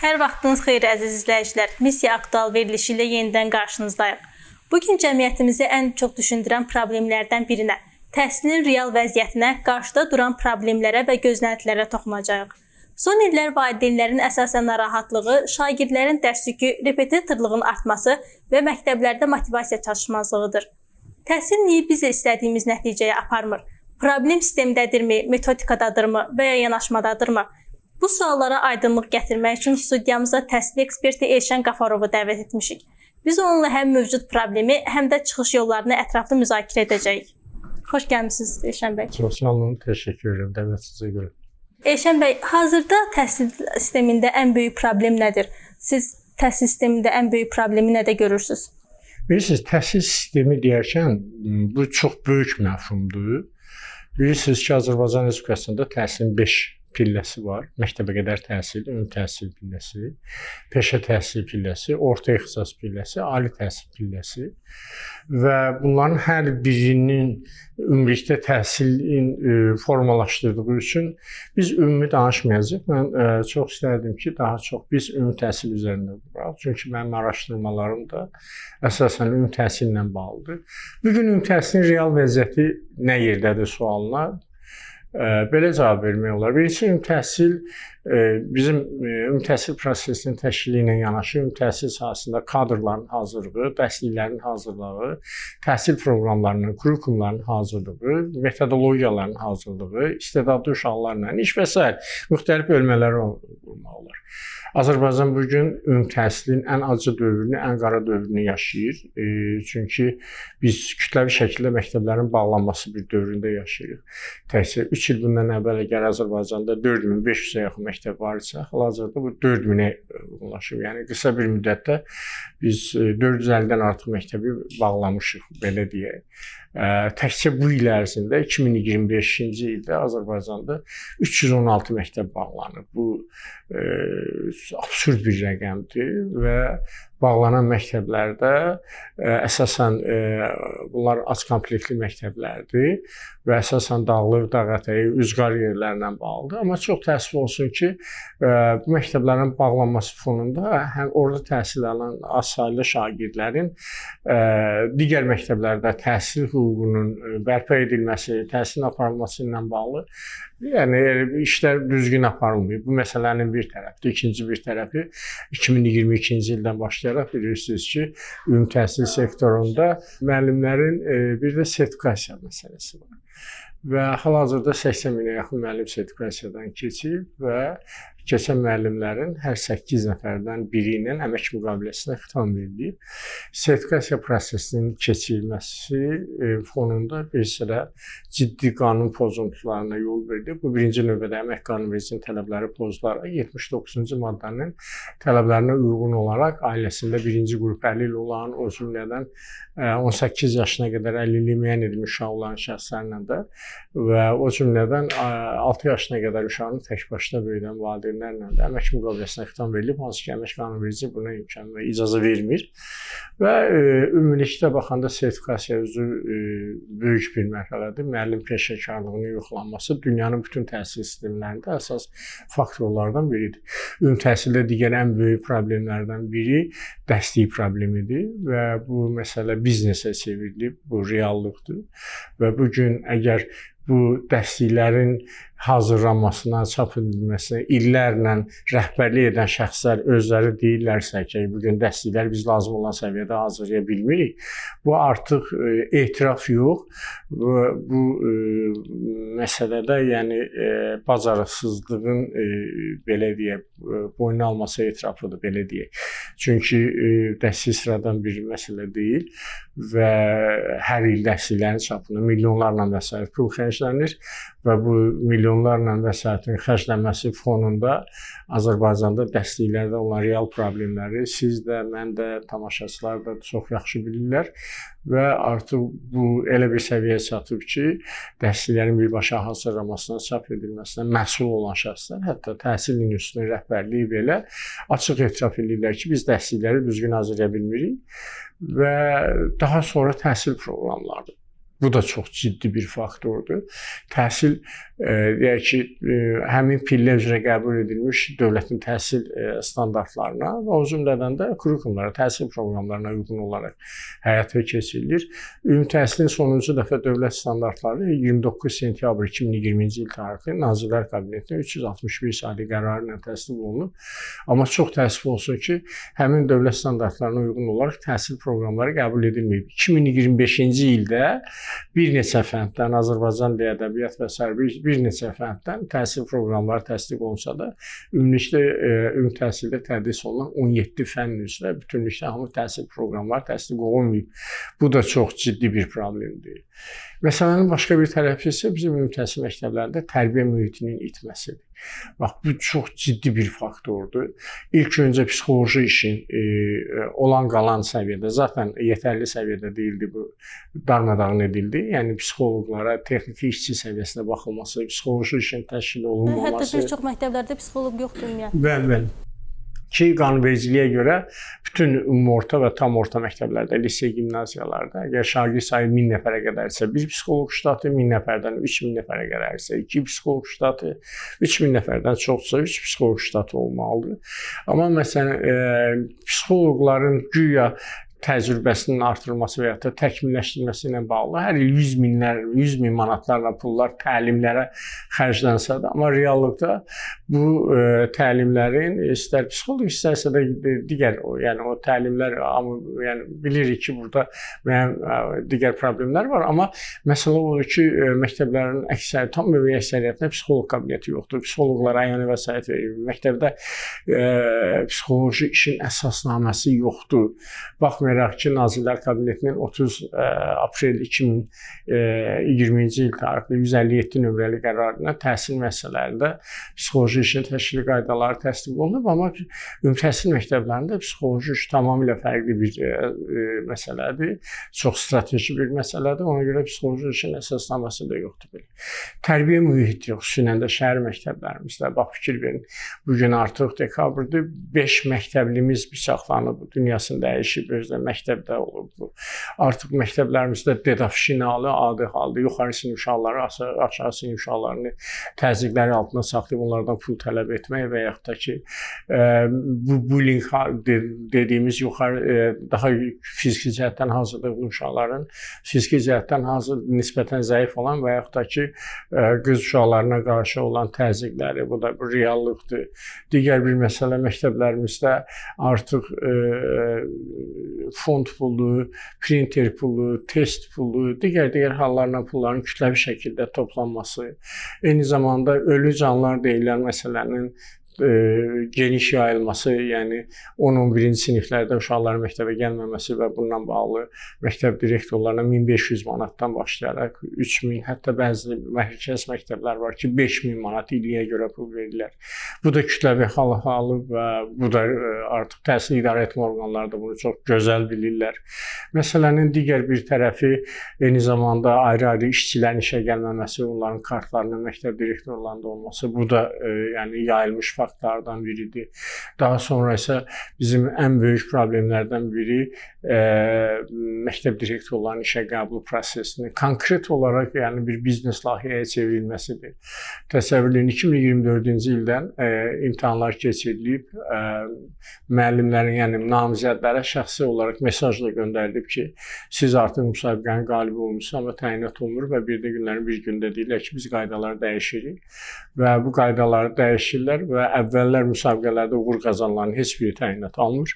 Hər vaxtınız xeyir əziz izləyicilər. Missiya Aktual verilişi ilə yenidən qarşınızdayıq. Bugün cəmiyyətimizi ən çox düşündürən problemlərdən birinə, təhsilin real vəziyyətinə, qarşıda duran problemlərə və gözləntilərə toxunacağıq. Son illər valideynlərin əsasən narahatlığı, şagirdlərin dərs yükü, repetitorluğun artması və məktəblərdə motivasiya çatışmazlığıdır. Təhsil niyə bizi istədiyimiz nəticəyə aparmır? Problem sistemdədirmi, metodikadadırmı və ya yanaşmadadırmı? Bu suallara aydınlıq gətirmək üçün studiyamıza təhsil eksperti Elşən Qafarovu dəvət etmişik. Biz onunla həm mövcud problemi, həm də çıxış yollarını ətraflı müzakirə edəcəyik. Xoş gəlmisiniz Elşən bəy. Çox sağ olun, təşəkkür edirəm dəvətinizə görə. Elşən bəy, hazırda təhsil sistemində ən böyük problem nədir? Siz təhsil sistemində ən böyük problemi nədə görürsünüz? Bilirsiniz, təhsil sistemi deyərkən bu çox böyük məfhumdur. Bilirsiniz ki, Azərbaycan Respublikasında təhsilin 5 pilləsi var. Məktəbə qədər təhsil, ümumi təhsil pilləsi, peşə təhsil pilləsi, orta ixtisas pilləsi, ali təhsil pilləsi və bunların hər birinin ümumilikdə təhsilin formalaşdırdığı üçün biz ümumi danışmayacağıq. Mən çox istərdim ki, daha çox biz ümumi təhsil üzərində duraq. Çünki mənim araşdırmalarım da əsasən ümumi təhsillə bağlıdır. Bugün ümumi təhsilin real vəziyyəti nə yerdədir sualına belə cavab vermək olar. Birincisi, ümumi təhsil bizim ümumi təhsil prosesinin təşkili ilə yanaşı ümumi təhsil sahəsində kadrların hazırlığı, dərsliklərin hazırlığı, təhsil proqramlarının, kurikulumların hazırlığı, metodologiyaların hazırlığı, istedadlı uşaqlarla iş və s. müxtəlif bölmələri olmaq olar. Azərbaycan bugün ümumi təhsilin ən acı dövrünü, ən qara dövrünü yaşayır. Çünki biz kütləvi şəkildə məktəblərin bağlanması bir dövründə yaşayırıq. Təhsil 3 il bundan əvvəl əgər Azərbaycanda 4500-ə yaxın məktəb var isə, hal-hazırda bu 4000-ə ulaşıb. Yəni qısa bir müddətdə biz 450-dən artıq məktəbi bağlamışıq, belə deyək. Təkcə bu il ərzində 2025-ci ildə Azərbaycanda 316 məktəb bağlanıb. Bu absurd bir rəqəmdir və bağlanan məktəblərdə əsasən bunlar az komplektli məktəblərdir və əsasən dağlıq, dağətəyi, üzqar yerlərlə bağlıdır. Amma çox təəssüf olsun ki, bu məktəblərin bağlanması fonunda həm orada təhsil alan az saylı şagirdlərin digər məktəblərdə təhsil hüququnun bərpa edilməsi, təhsilin aparılması ilə bağlı işlər düzgün aparılmayıb. Bu məsələnin bir tərəfidir. İkinci bir tərəfi 2022-ci ildən başlayaraq bilirsiniz ki, ümumi təhsil sektorunda müəllimlərin bir də sertifikasiya məsələsi var. Və hal-hazırda 80 minə yaxın müəllim sertifikasiyadan keçib və keçən müəllimlərin hər 8 nəfərdən biri ilə əmək müqaviləsinə xitam verilib. Sertifikasiya prosesinin keçirilməsi fonunda bir sıra ciddi qanun pozuntularına yol verdi. Bu birinci növbədə əmək qanunvericiliyinin tələbləri pozularaq 79-cu maddənin tələblərinə uyğun olaraq ailəsində birinci qrup əlil olan, o cümlədən 18 yaşına qədər əlilliyi müəyyən edilmiş uşaq olan şəxslərlə də və o cümlədən 6 yaşına qədər uşağını təkbaşına böyüdən valideynlərlə də əmək müqaviləsinə xitam verilib, hansı ki, əmək qanunvericiliyi buna imkan və icazə vermir və ümumilikdə baxanda sertifikasiya özü böyük bir mərhələdir. Müəllim peşəkarlığının yoxlanması dünyanın bütün təhsil sistemlərində əsas faktorlardan biridir. Ümumi təhsildə digər ən böyük problemlərdən biri dərslik problemidir və bu məsələ biznesə çevrilib, bu reallıqdır və bugün əgər bu dərsliklərin hazırlanmasına, çap edilməsinə illərlə rəhbərlik edən şəxslər özləri deyirlərsə ki, bugün dərsliklər biz lazım olan səviyyədə hazırlaya bilmirik. Bu artıq etiraf yox, bu məsələdə yəni bacarıqsızlığın belə deyək, boyun alması etirafıdır, belə deyək. Çünki dərslik sıradan bir məsələ deyil və hər il dərsliklərin çapına milyonlarla vəsait pul xərclənir və bu milyonlarla vəsaitin xərclənməsi fonunda Azərbaycanda dərsliklərdə olan real problemləri siz də, mən də, tamaşaçılar da çox yaxşı bilirlər və artıq bu elə bir səviyyəyə çatıb ki, dərsliklərin birbaşa hazırlanmasına, çap edilməsinə məsul olan şəxslər, hətta təhsil institutunun rəhbərliyi belə açıq etiraf edirlər ki, biz dərslikləri düzgün hazırlaya bilmirik və daha sonra təhsil proqramları. Bu da çox ciddi bir faktordur. Təhsil deyək ki, həmin pillə üzrə qəbul edilmiş dövlətin təhsil standartlarına və o cümlədən də kurikulumlara, təhsil proqramlarına uyğun olaraq həyata keçirilir. Ümumi təhsilin sonuncu dəfə dövlət standartları 29 sentyabr 2020-ci il tarixli Nazirlər Kabinetinin 361 saylı qərarı ilə təsdiq olunub. Amma çox təəssüf olsun ki, həmin dövlət standartlarına uyğun olaraq təhsil proqramları qəbul edilməyib. 2025-ci ildə bir neçə fənddən, Azərbaycan dili, ədəbiyyat və sair bir neçə fənddən təhsil proqramları təsdiq olunsa da, ümumilikdə ümumi təhsildə tədris olunan 17 fənn üzrə bütünlükdə hamı təhsil proqramları təsdiq olunmayıb. Bu da çox ciddi bir problemdir. Məsələnin başqa bir tərəfi isə bizim ümumi təhsil məktəblərində tərbiyə mühitinin itməsidir. Bax, bu çox ciddi bir faktordur. İlk öncə psixoloji işin olan qalan səviyyədə, zaten yetərli səviyyədə deyildi, bu darmadağın edildi. Yəni psixoloqlara, texniki işçi səviyyəsində baxılması, psixoloji işin təşkil olunmaması. Hətta bir çox məktəblərdə psixoloq yoxdur ümumiyyətlə. Bəli. Ki, qanunvericiliyə görə bütün ümumorta və tam orta məktəblərdə, lise, gimnaziyalarda əgər şagird sayı 1000 nəfərə qədərsə, bir psixoloq ştatı 1000 nəfərdən 3000 nəfərə qədərsə, 2 psixoloq ştatı 3000 nəfərdən çoxsa 3 psixoloq ştatı olmalıdır. Amma məsələn, psixoloqların güya təcrübəsinin artırılması və ya da təkmilləşdirilməsi ilə bağlı hər il 100 min manatlarla pullar təlimlərə xərclənsə də, amma reallıqda bu təlimlərin istər psixoloq, istərsə də digər yəni o təlimlər, yəni bilirik ki, burada müəyyən digər problemlər var, amma məsələ odur ki, məktəblərin tam böyük əksəriyyətində psixoloq kabineti yoxdur. Psixoloqlara əyani vəsait verir. Məktəbdə psixoloji işin əsasnaməsi yoxdur. Baxmayaraq ki, Nazirlər Kabinetinin 30 aprel 2020-ci il tarixli 157 nömrəli qərarına təhsil müəssisələrində psixoloji işin təşkili qaydaları təsdiq olunub, amma ümumi təhsil məktəblərində psixoloji iş tamamilə fərqli bir məsələdir, çox strateji bir məsələdir. Ona görə psixoloji işin əsasnaməsi də yoxdur. Tərbiyə mühiti yox, xüsusən də şəhər məktəblərimizdə. Bax, fikir verin, bugün artıq dekabrdır, 5 məktəblimiz bıçaqlanıb, dünyasını dəyişib, özdə məktəbdə olub. Artıq məktəblərimizdə dedafşinalı adi halda yuxarı sinif uşaqları, aşağı sinif uşaqlarını təzyiqləri altında saxlayıb onlardan pul tələb etmək və yaxud da ki, bu bullying dediyimiz yuxarı, daha fiziki cəhətdən hazırlıqlı uşaqların fiziki cəhətdən nisbətən zəif olan və yaxud da ki, qız uşaqlarına qarşı olan təzyiqləri, bu da bir reallıqdır. Digər bir məsələ məktəblərimizdə artıq fond pulu, printer pulu, test pulu, digər hallarla pulların kütləvi şəkildə toplanması, eyni zamanda ölü canlılar deyilən məsələnin geniş yayılması, yəni 10-11-ci siniflərdə uşaqların məktəbə gəlməməsi və bununla bağlı məktəb direktorlarına 1500 manatdan başlayaraq 3000, hətta bəzi mərkəz məktəblər var ki, 5000 manat illiyə görə pul verirlər. Bu da kütləvi halı və bu da artıq təhsil idarə etmə orqanları da bunu çox gözəl bilirlər. Məsələnin digər bir tərəfi eyni zamanda ayrı-ayrı işçilərin işə gəlməməsi, onların kartlarının məktəb direktorlarında olması, bu da yəni yayılmış faktlardan biridir. Daha sonra isə bizim ən böyük problemlərdən biri məktəb direktorlarının işə qəbul prosesinin konkret olaraq yəni bir biznes layihəyə çevrilməsidir. Təsəvvür edin, 2024-cü ildən imtahanlar keçirilib, müəllimlərin, yəni namizədlərə şəxsi olaraq mesajla göndərilib ki, siz artıq müsabiqənin qalibi olmuşsunuz, amma təyinat olunur və bir də günlərin bir gündə deyirlər ki, biz qaydaları dəyişirik və bu qaydaları dəyişirlər və əvvəllər müsabiqələrdə uğur qazananların heç biri təyinat almır.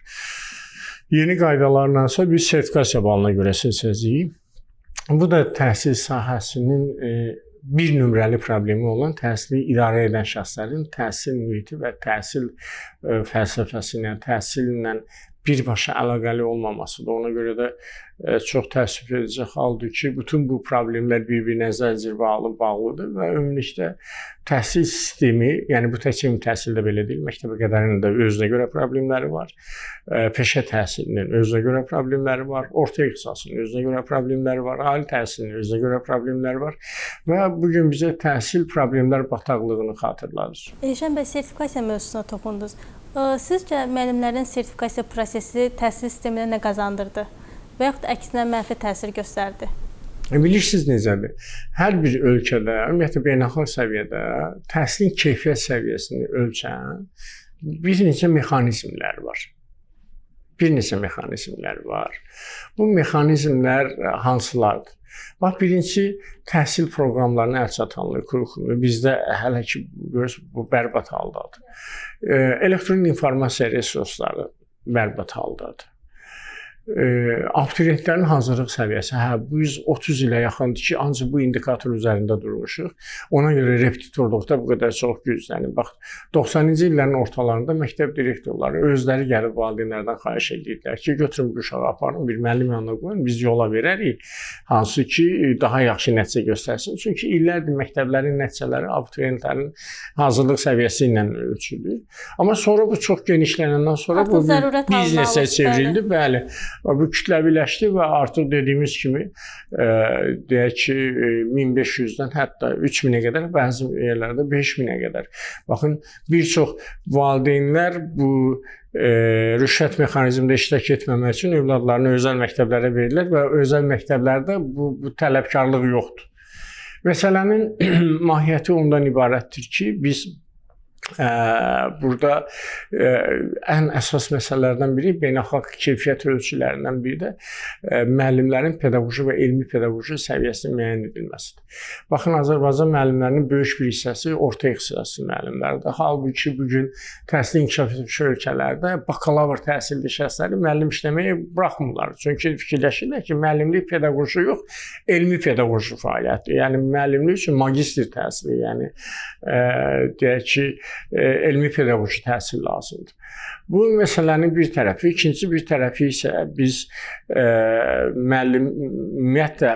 Yeni qaydalardansa biz sertifikasiya balına görə seçəcəyik. Bu da təhsil sahəsinin bir nömrəli problemi olan təhsili idarə edən şəxslərin təhsil mühiti və təhsil fəlsəfəsinə, təhsillə birbaşa əlaqəli olmamasıdır. Ona görə də çox təəssüf edici haldır ki, bütün bu problemlər bir-birinə zəncir bağlıdır və ümumilikdə təhsil sistemi, yəni bu təkcə təhsildə belə deyil, məktəbə qədərinin də özünə görə problemləri var, peşə təhsilinin özünə görə problemləri var, orta ixtisasının özünə görə problemləri var, ali təhsilinin özünə görə problemləri var və bugün bizə təhsil problemlər bataqlığını xatırladır. Elşən bəy, sertifikasiya mövzusuna toxundunuz. Sizcə müəllimlərin sertifikasiya prosesi təhsil sisteminə nə qazandırdı və yaxud əksinə mənfi təsir göstərdi? Bilirsiniz necədir? Hər bir ölkədə, ümumiyyətlə beynəlxalq səviyyədə təhsilin keyfiyyət səviyyəsini ölçən bir neçə mexanizmlər var. Bu mexanizmlər hansılardır? Bax, birinci, təhsil proqramlarının əlçatanlığı, kurikulumu bizdə hələ ki, görürsünüz, bu bərbad haldadır. Elektron informasiya resursları bərbad haldadır. Abituriyentlərin hazırlıq səviyyəsi, bu 130 ilə yaxındır ki, ancaq bu indikator üzərində durmuşuq. Ona görə repetitorluqda bu qədər çox güclənir. Bax, 90-cı illərin ortalarında məktəb direktorları özləri gəlib valideynlərdən xahiş edirdilər ki, götürün bu uşağı aparın, bir müəllim yanına qoyun, biz yola verərik, hansı ki, daha yaxşı nəticə göstərsin. Çünki illərdir məktəblərin nəticələri abituriyentlərin hazırlıq səviyyəsi ilə ölçülür. Amma sonra bu çox genişlənəndən sonra bu biznesə çevrildi, bəli. Bu kütləviləşdi və artıq dediyimiz kimi deyək ki 1500-dən hətta 3000-ə qədər, bəzi yerlərdə 5000-ə qədər. Baxın, bir çox valideynlər bu rüşvət mexanizmində iştirak etməmək üçün övladlarını özəl məktəblərə verirlər və özəl məktəblərdə bu tələbkarlıq yoxdur. Məsələnin mahiyyəti ondan ibarətdir ki, biz burada ən əsas məsələlərdən biri beynəlxalq keyfiyyət ölçülərindən biri də müəllimlərin pedaqoji və elmi pedaqoji səviyyəsinin müəyyən edilməsidir. Baxın, Azərbaycan müəllimlərinin böyük bir hissəsi orta ixtisaslı müəllimlərdir. Halbuki bu gün təhsil inkişaf etmiş ölkələrdə bakalavr təhsilli şəxsləri müəllim işləməyi buraxmırlar. Çünki fikirləşirlər ki, müəllimlik pedaqoji yox, elmi pedaqoji fəaliyyətdir. Yəni müəllimlik üçün magistr təhsili, yəni deyək ki, elmi pedaqoji təhsil lazımdır. Bu məsələnin bir tərəfi, ikinci bir tərəfi isə biz ümumiyyətlə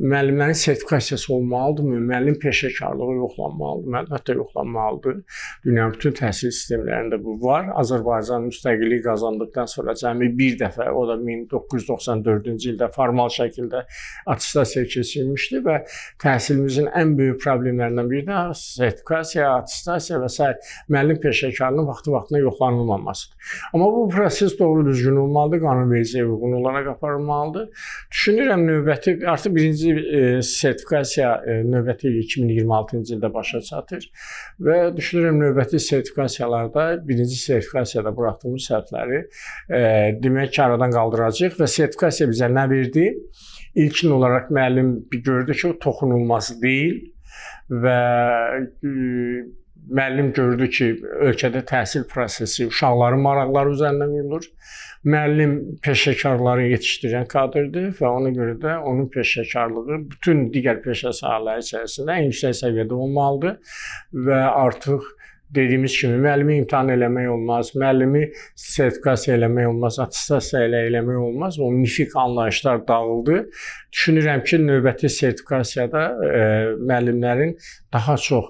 müəllimlərin sertifikasiyası olmalıdırmı? Müəllim peşəkarlığı yoxlanmalıdır, əlbəttə yoxlanmalıdır. Dünyanın bütün təhsil sistemlərində bu var. Azərbaycan müstəqillik qazandıqdan sonra cəmi bir dəfə, o da 1994-cü ildə formal şəkildə attestasiya keçirilmişdi və təhsilimizin ən böyük problemlərindən biri də sertifikasiya, attestasiya və s. müəllim peşəkarlığının vaxtı-vaxtına yoxlanılmamasıdır. Amma bu proses doğru düzgün olmalıdır, qanunvericiliyə uyğun olaraq aparılmalıdır. Düşünürəm növbəti, artıq birinci sertifikasiya növbəti il 2026-cı ildə başa çatır və düşünürəm növbəti sertifikasiyalarda birinci sertifikasiyada buraxdığımız səhvləri demək ki, aradan qaldıracağıq və sertifikasiya bizə nə verdi? İlkin olaraq müəllim gördü ki, o toxunulmaz deyil və müəllim gördü ki, ölkədə təhsil prosesi uşaqların maraqları üzərindən qurulur. Müəllim peşəkarları yetişdirən kadrdır və ona görə də onun peşəkarlığı bütün digər peşə sahələri içərisində ən yüksək səviyyədə olmalıdır və artıq dediyimiz kimi müəllimi imtahan eləmək olmaz, müəllimi sertifikasiya eləmək olmaz, attestasiya eləmək olmaz. O mifik anlayışlar dağıldı. Düşünürəm ki, növbəti sertifikasiyada müəllimlərin daha çox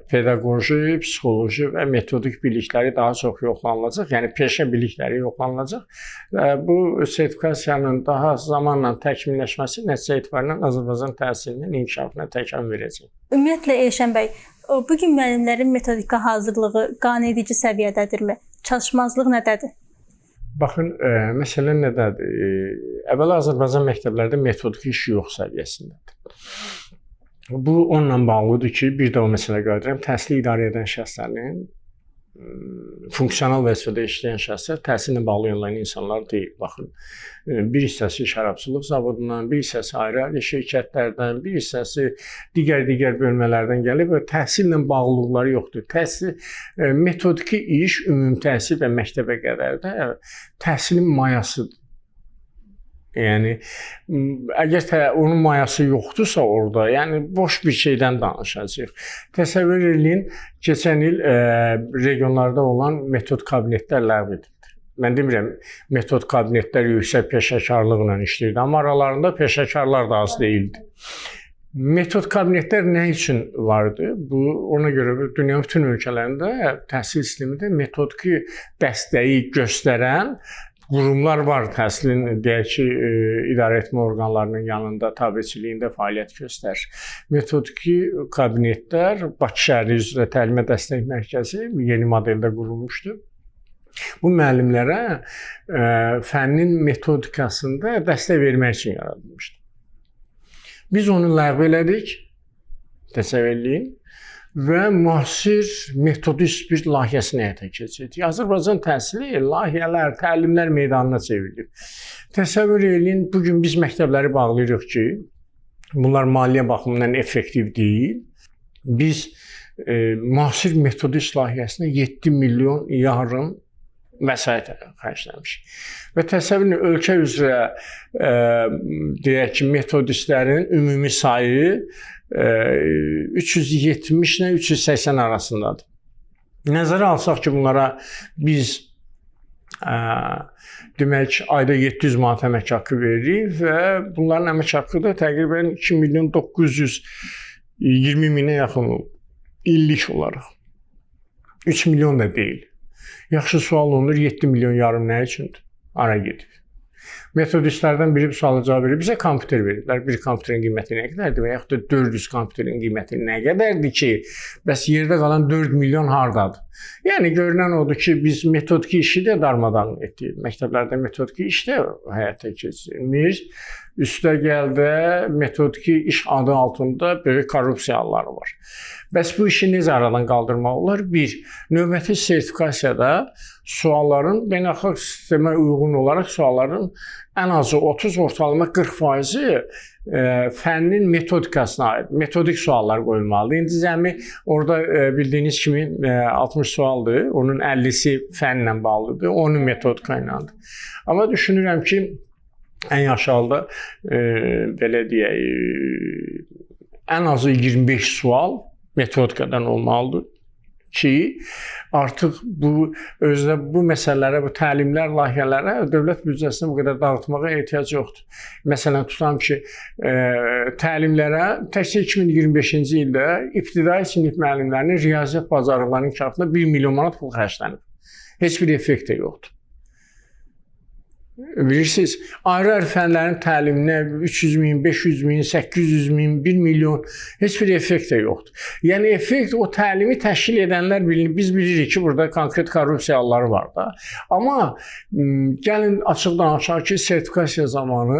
pedaqoji, psixoloji və metodik bilikləri daha çox yoxlanılacaq. Yəni peşə bilikləri yoxlanılacaq. Bu sertifikasiyanın daha zamanla təkmilləşməsi nəticə etibarilə Azərbaycan təhsilinin inkişafına təkan verəcək. Ümumiyyətlə Elşən bəy, bu gün müəllimlərin metodika hazırlığı qanunedici səviyyədədirmi? Çalışmazlıq nədədir? Baxın, məsələ nədədir? Əvvəla Azərbaycan məktəblərdə metodiki iş yox səviyyəsindədir. Bu onunla bağlıdır ki, bir də o məsələ qayıdıram, təhsili idarə edən şəxslərin funksional vəzifədə işləyən şəxslər təhsillə bağlı olan insanlar deyil. Baxın, bir hissəsi şərabçılıq zavodundan, bir hissəsi ayrı-ayrı şirkətlərdən, bir hissəsi digər bölmələrdən gəlib və təhsillə bağlılıqları yoxdur. Təhsil, metodiki iş ümumi təhsil və məktəbə qədər də təhsilin mayasıdır. Yəni, əgər onun mayası yoxdursa orada, yəni boş bir şeydən danışacağıq. Təsəvvür edin, keçən il regionlarda olan metod kabinetlər ləğv edildi. Mən demirəm, metod kabinetlər yüksək peşəkarlıqla işləyirdi, amma aralarında peşəkarlar da az deyildi. Metod kabinetlər nə üçün vardı? Bu, ona görə dünyanın bütün ölkələrində təhsil sistemində metodiki dəstəyi göstərən qurumlar var, təhsilin deyək ki, idarə etmə orqanlarının yanında tabeçiliyində fəaliyyət göstərir. Metodiki kabinetlər Bakı şəhəri üzrə təlimə dəstək mərkəzi yeni modeldə qurulmuşdur. Bu müəllimlərə fənnin metodikasında dəstək vermək üçün yaradılmışdır. Biz onu ləğv elədik, təsəvvür eləyin, və müasir metodist bir layihəsini həyata keçirdik. Azərbaycan təhsili layihələr, təlimlər meydanına çevrilib. Təsəvvür eləyin, bugün biz məktəbləri bağlayırıq ki, bunlar maliyyə baxımından effektiv deyil. Biz müasir metodist layihəsinə 7 milyon yarım vəsait xərcləmişik. Və təsəvvür edin, ölkə üzrə deyək ki, metodistlərin ümumi sayı 370 ilə 380 arasındadır. Nəzərə alsaq ki, bunlara biz demək ayda 700 manat əmək haqqı veririk və bunların əmək haqqı da təqribən 2 milyon 920 minə yaxın illik olaraq. 3 milyon da deyil. Yaxşı sual olunur, 7 milyon yarım nə üçündür? Ara gedib. Metodistlərdən biri bu sualı cavab verir. Bizə kompüter veriblər. Bir kompüterin qiyməti nə qədərdir və yaxud da 400 kompüterin qiyməti nə qədərdir ki, bəs yerdə qalan 4 milyon hardadır? Yəni görünən odur ki, biz metodiki işi də darmadağın etdik. Məktəblərdə metodiki iş də həyata keçirilmiş. Üstə gəldə metodiki iş adı altında böyük korrupsiya halları var. Bəs bu işi necə aradan qaldırmaq olar? Bir, növbəti sertifikasiyada sualların beynəlxalq sistemə uyğun olaraq sualların ən azı 30, ortalama 40% fənnin metodikasına aid metodik suallar qoyulmalıdır. İndi cəmi orada bildiyiniz kimi 60 sualdır. Onun 50-si fənlə bağlıdır, onun metodika ilədir. Amma düşünürəm ki, ən yaxşı halda belə deyək, ən azı 25 sual metodikadan olmalıdır ki, artıq özdə bu məsələlərə, bu təlimlər, layihələrə dövlət büdcəsini bu qədər dağıtmağa ehtiyac yoxdur. Məsələn, tutam ki, təlimlərə təkcə 2025-ci ildə ibtidai sinif müəllimlərinin riyaziyyat bacarıqlarının inkişafına 1 milyon manat pul xərclənib. Heç bir effekt də yoxdur. Bilirsiniz, ayrı-ayrı fənlərin təliminə 300 min, 500 min, 800 min, 1 milyon heç bir effekt də yoxdur. Yəni effekt o təlimi təşkil edənlər bilir. Biz bilirik ki, burada konkret korrupsiya halları var da. Amma gəlin açıqdan açıq ki, sertifikasiya zamanı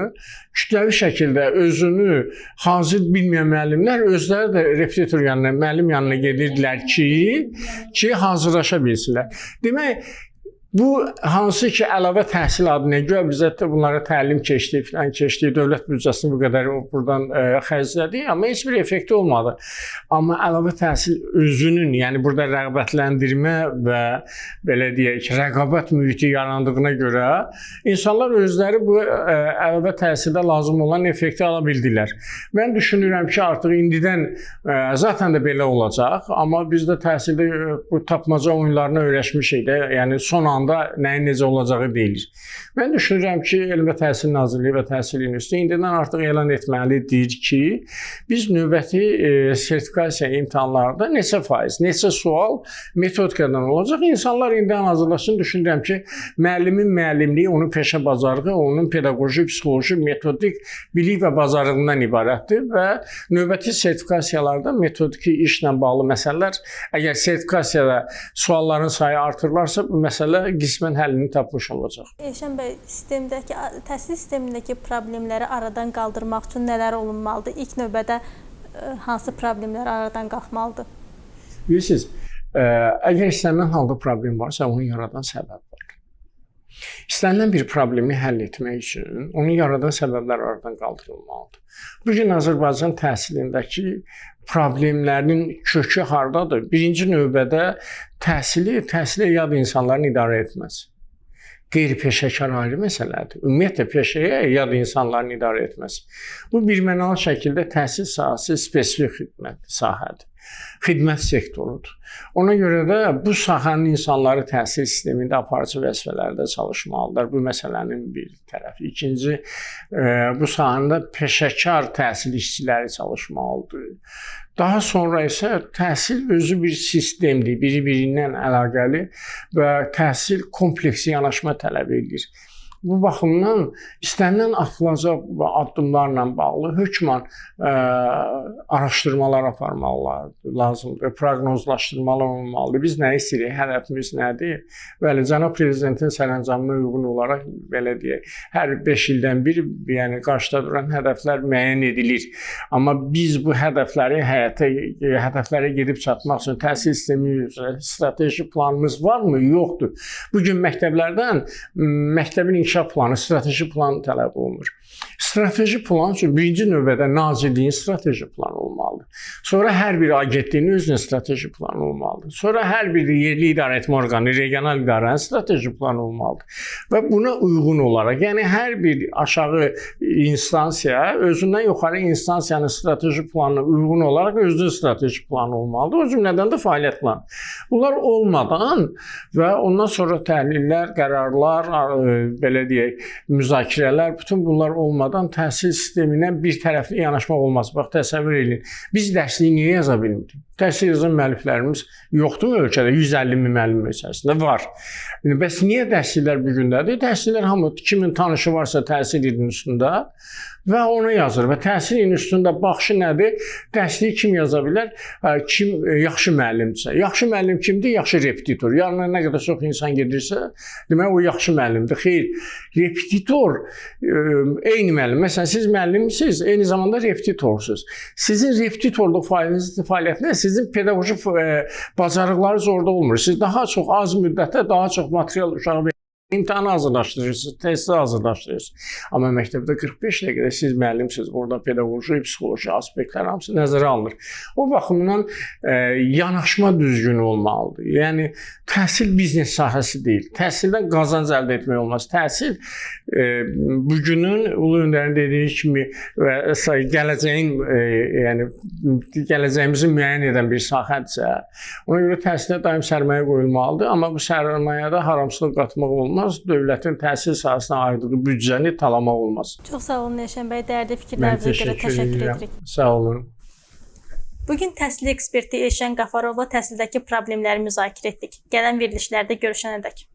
kütləvi şəkildə özünü hazır bilməyən müəllimlər özləri də repetitor yanına, müəllim yanına gedirdilər ki, hazırlaşa bilsinlər. Demək, bu hansı ki əlavə təhsil adına görə bizə də bunlara təlim keçdi, filan keçdi, dövlət büdcəsini bu qədər buradan xərclədik, amma heç bir effekti olmadı. Amma əlavə təhsil özünün, yəni burada rəğbətləndirmə və belə deyək, rəqabət mühiti yarandığına görə insanlar özləri bu əlavə təhsildə lazım olan effekti ala bildilər. Mən düşünürəm ki, artıq indidən zaten də belə olacaq, amma biz də təhsildə bu tapmaca oyunlarına öyrəşmişik də, yəni son anda nəyin necə olacağı deyilir. Mən düşünürəm ki, Elm və Təhsil Nazirliyi və Təhsil İnstitutu indidən artıq elan etməlidir ki, biz növbəti sertifikasiya imtahanlarında neçə faiz, neçə sual metodikadan olacaq. İnsanlar indidən hazırlaşsın, düşünürəm ki, müəllimin müəllimliyi, onun peşə bacarığı, onun pedaqoji, psixoloji, metodik bilik və bacarığından ibarətdir və növbəti sertifikasiyalarda metodiki işlə bağlı məsələlər, əgər sertifikasiyada sualların sayı artırılarsa, bu məsələ qismən həllini tapmış olacaq. Elşən bəy, təhsil sistemindəki problemləri aradan qaldırmaq üçün nələr olunmalıdır? İlk növbədə hansı problemlər aradan qalxmalıdır? Bilirsiniz, əgər istənilən halda problem varsa, onu yaradan səbəb var. İstənilən bir problemi həll etmək üçün onu yaradan səbəblər aradan qaldırılmalıdır. Bugün Azərbaycan təhsilindəki problemlərin kökü hardadır? Birinci növbədə təhsili yad insanların idarə etməsi. Qeyri-peşəkar ayrı məsələdir. Ümumiyyətlə peşəyə yad insanların idarə etməsi. Bu birmənalı şəkildə təhsil sahəsi spesifik xidmət sahədir. Xidmət sektorudur. Ona görə də bu sahənin insanları təhsil sistemində aparıcı vəzifələrdə çalışmalıdır. Bu məsələnin bir tərəfi. İkinci, bu sahəndə peşəkar təhsil işçiləri çalışmalıdır. Daha sonra isə təhsil özü bir sistemdir, biri-birindən əlaqəli və təhsil kompleksi yanaşma tələb edir. Bu baxımdan istənilən atılacaq addımlarla bağlı hökmən araşdırmalar aparmalılar, lazımdır, proqnozlaşdırmalar olmalıdır. Biz nə istəyirik, hədəfimiz nədir? Bəli, cənab prezidentin sərəncamına uyğun olaraq belə deyək, hər 5 ildən bir, yəni qarşıda duran hədəflər müəyyən edilir. Amma biz bu hədəflərə gedib çatmaq üçün təhsil sistemi üzrə strateji planımız varmı? Yoxdur. Bu gün məktəblərdən məktəbin inkişaf planı, strateji plan tələb olunur. Strateji plan üçün birinci növbədə nazirliyin strateji planı olmalıdır. Sonra hər bir agentliyin özünün strateji planı olmalıdır. Sonra hər bir yerli idarəetmə orqanı, regional idarənin strateji planı olmalıdır. Və buna uyğun olaraq, yəni hər bir aşağı instansiya özündən yuxarı instansiyanın strateji planına uyğun olaraq özünün strateji planı olmalıdır. O cümlədən də fəaliyyət planı. Bunlar olmadan və ondan sonra təhlillər, qərarlar, belə deyək, müzakirələr, bütün bunlar olmadan təhsil sisteminə bir tərəfli yanaşmaq olmaz. Bax, təsəvvür edin. Biz dərsliyi niyə yaza bilmirik? Təhsil yazan müəlliflərimiz yoxdur mu ölkədə? 150 min müəllim içərisində var. Bəs niyə dərsliklər bu gündədir? Dərsliklər hamı kimin tanışı varsa təhsil ilinin üstündə və onu yazır. Və təhsil ilinin üstündə baxışı nədir? Dərsliyi kim yaza bilər? Kim yaxşı müəllimdirsə. Yaxşı müəllim kimdir? Yaxşı repetitor. Yanına nə qədər çox insan gedirsə, demək o yaxşı müəllimdir. Xeyr, repetitor eyni müəllim. Məsələn, siz müəllimsiniz, eyni zamanda repetitorsunuz. Sizin repetitorluq fəaliyyətində sizin pedaqoji bacarıqlarınız orada olmur. Siz daha çox az müddətdə daha çox material uşağa İmtahanı hazırlaşdırırsınız, testi hazırlaşdırırsınız. Amma məktəbdə 45 dəqiqədə siz müəllimsiniz. Burada pedaqoji, psixoloji aspektlər hamısı nəzərə alınır. O baxımdan yanaşma düzgün olmalıdır. Yəni, təhsil biznes sahəsi deyil. Təhsildən qazanc əldə etmək olmaz. Təhsil bugünün Ulu Öndərin dediyi kimi və gələcəyin, yəni gələcəyimizi müəyyən edən bir sahədirsə, ona görə təhsilə daim sərmayə qoyulmalıdır. Amma bu sərmayədə haramçılıq qatmaq olmaz. Dövlətin təhsil sahəsinə ayırdığı büdcəni talamaq olmaz. Çox sağ olun Elşən bəy, dəyərli fikirlərinizə görə təşəkkür edirik. Sağ olun. Bugün təhsil eksperti Elşən Qafarovla təhsildəki problemləri müzakirə etdik. Gələn verilişlərdə görüşənədək.